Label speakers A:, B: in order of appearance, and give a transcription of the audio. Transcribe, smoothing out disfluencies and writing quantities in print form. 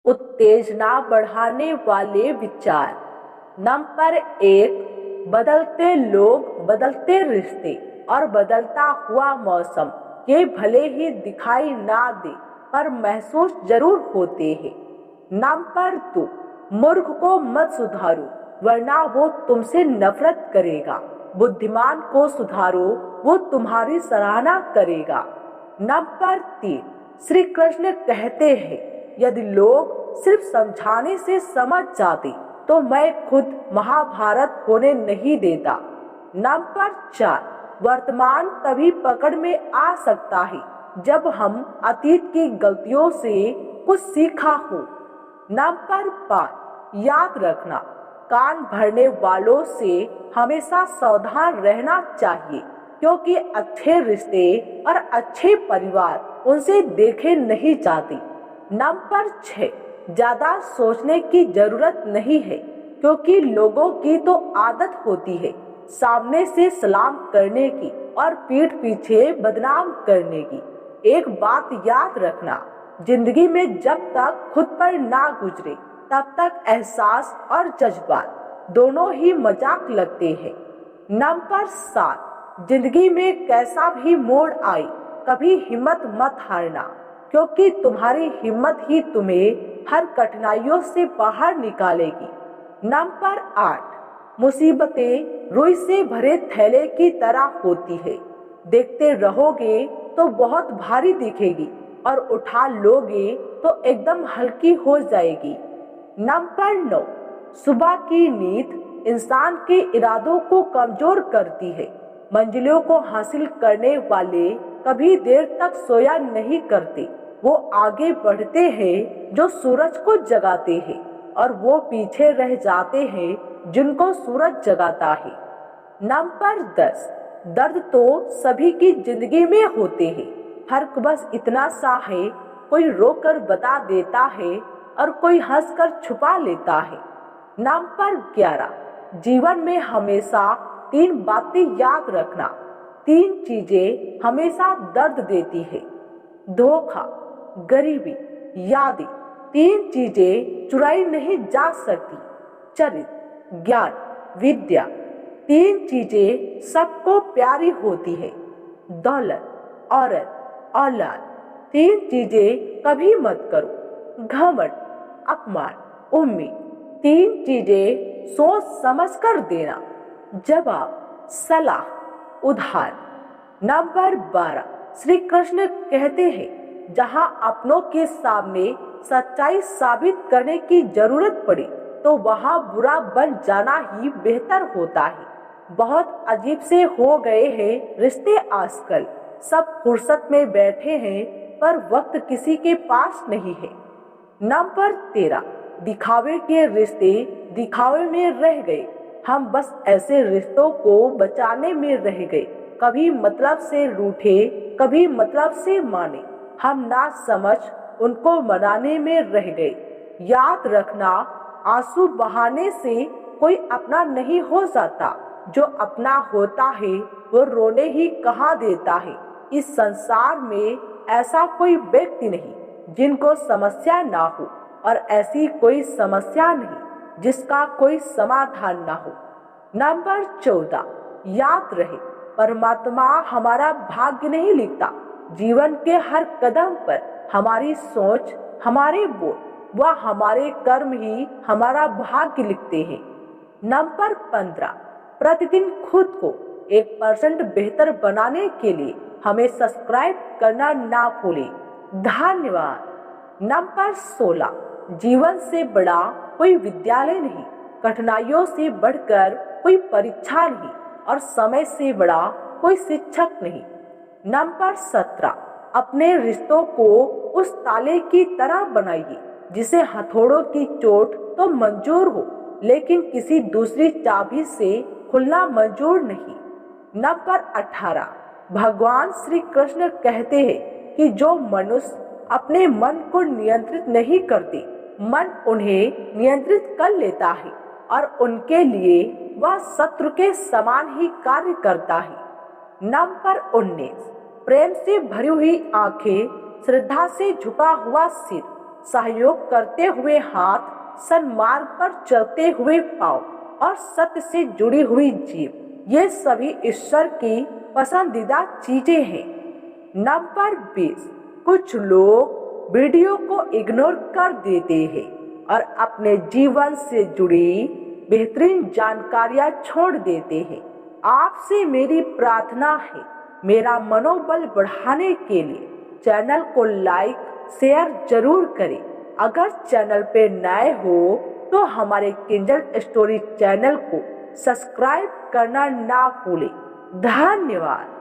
A: उत्तेजना बढ़ाने वाले विचार। नंबर 1, बदलते लोग, बदलते रिश्ते और बदलता हुआ मौसम, ये भले ही दिखाई ना दे पर महसूस जरूर होते हैं। नंबर 2, मूर्ख को मत सुधारो वरना वो तुमसे नफरत करेगा। बुद्धिमान को सुधारो, वो तुम्हारी सराहना करेगा। नंबर 3, श्री कृष्ण कहते हैं, यदि लोग सिर्फ समझाने से समझ जाते तो मैं खुद महाभारत होने नहीं देता। नंबर 4, वर्तमान तभी पकड़ में आ सकता है जब हम अतीत की गलतियों से कुछ सीखा हो। नंबर 5, याद रखना, कान भरने वालों से हमेशा सावधान रहना चाहिए क्योंकि अच्छे रिश्ते और अच्छे परिवार उनसे देखे नहीं जाते। नंबर 6, ज्यादा सोचने की जरूरत नहीं है क्योंकि लोगों की तो आदत होती है सामने से सलाम करने की और पीठ पीछे बदनाम करने की। एक बात याद रखना, जिंदगी में जब तक खुद पर ना गुजरे तब तक एहसास और जज्बात दोनों ही मजाक लगते हैं। नंबर 7, जिंदगी में कैसा भी मोड़ आए कभी हिम्मत मत हारना क्योंकि तुम्हारी हिम्मत ही तुम्हें हर कठिनाइयों से बाहर निकालेगी। नंबर 8, मुसीबतें रुई से भरे थैले की तरह होती है, देखते रहोगे तो बहुत भारी दिखेगी और उठा लोगे तो एकदम हल्की हो जाएगी। नंबर 9, सुबह की नींद इंसान के इरादों को कमजोर करती है। मंजिलों को हासिल करने वाले कभी देर तक सोया नहीं करते, वो आगे बढ़ते हैं जो सूरज को जगाते हैं और वो पीछे रह जाते हैं जिनको सूरज जगाता है। नंबर 10, दर्द तो सभी की जिंदगी में होते हैं, फर्क बस इतना सा है, कोई रोकर बता देता है और कोई हंसकर छुपा लेता है। नंबर 11, जीवन में हमेशा 3 बातें याद रखना, 3 चीजें हमेशा दर्द देती है, धोखा, गरीबी, यादें। 3 चीजें चुराई नहीं जा सकती, चरित्र, ज्ञान, विद्या। 3 चीजें सबको प्यारी होती है, दौलत, औरत, औलाद। 3 चीजें कभी मत करो, घमंड, अपमान, उम्मीद। 3 चीजें सोच समझ कर देना, जवाब, सलाह, उधार। नंबर 12, श्री कृष्ण कहते हैं, जहां अपनों के सामने सच्चाई साबित करने की जरूरत पड़े तो वहां बुरा बन जाना ही बेहतर होता है। बहुत अजीब से हो गए हैं रिश्ते आजकल, सब फुर्सत में बैठे हैं पर वक्त किसी के पास नहीं है। नंबर 13, दिखावे के रिश्ते दिखावे में रह गए, हम बस ऐसे रिश्तों को बचाने में रह गए, कभी मतलब से रूठे कभी मतलब से माने, हम ना समझ उनको मनाने में रह गए। याद रखना, आंसू बहाने से कोई अपना नहीं हो जाता, जो अपना होता है वो रोने ही कहाँ देता है। इस संसार में ऐसा कोई व्यक्ति नहीं जिनको समस्या ना हो और ऐसी कोई समस्या नहीं जिसका कोई समाधान ना हो। नंबर 14, याद रहे, परमात्मा हमारा भाग्य नहीं लिखता, जीवन के हर कदम पर हमारी सोच, हमारे बोल व हमारे कर्म ही हमारा भाग्य लिखते हैं। नंबर 15, प्रतिदिन खुद को 1% बेहतर बनाने के लिए हमें सब्सक्राइब करना ना भूलें। धन्यवाद। नंबर 16, जीवन से बड़ा कोई विद्यालय नहीं, कठिनाइयों से बढ़कर कोई परीक्षा नहीं और समय से बड़ा कोई शिक्षक नहीं। नंबर 17, अपने रिश्तों को उस ताले की तरह बनाइए जिसे हथौड़ों की चोट तो मंजूर हो लेकिन किसी दूसरी चाबी से खुलना मंजूर नहीं। नंबर 18, भगवान श्री कृष्ण कहते हैं कि जो मनुष्य अपने मन को नियंत्रित नहीं करते, मन उन्हें नियंत्रित कर लेता है और उनके लिए वह शत्रु के समान ही कार्य करता है। नंबर 19, प्रेम से भरी हुई आंखें, श्रद्धा से झुका हुआ सिर, सहयोग करते हुए हाथ, सन्मार्ग पर चलते हुए पाँव और सत्य से जुड़ी हुई जीव, ये सभी ईश्वर की पसंदीदा चीजें हैं। नंबर 20, कुछ लोग वीडियो को इग्नोर कर देते हैं और अपने जीवन से जुड़ी बेहतरीन जानकारियां छोड़ देते हैं। आपसे मेरी प्रार्थना है, मेरा मनोबल बढ़ाने के लिए चैनल को लाइक शेयर जरूर करें। अगर चैनल पे नए हो तो हमारे किंजल स्टोरी चैनल को सब्सक्राइब करना ना भूलें। धन्यवाद।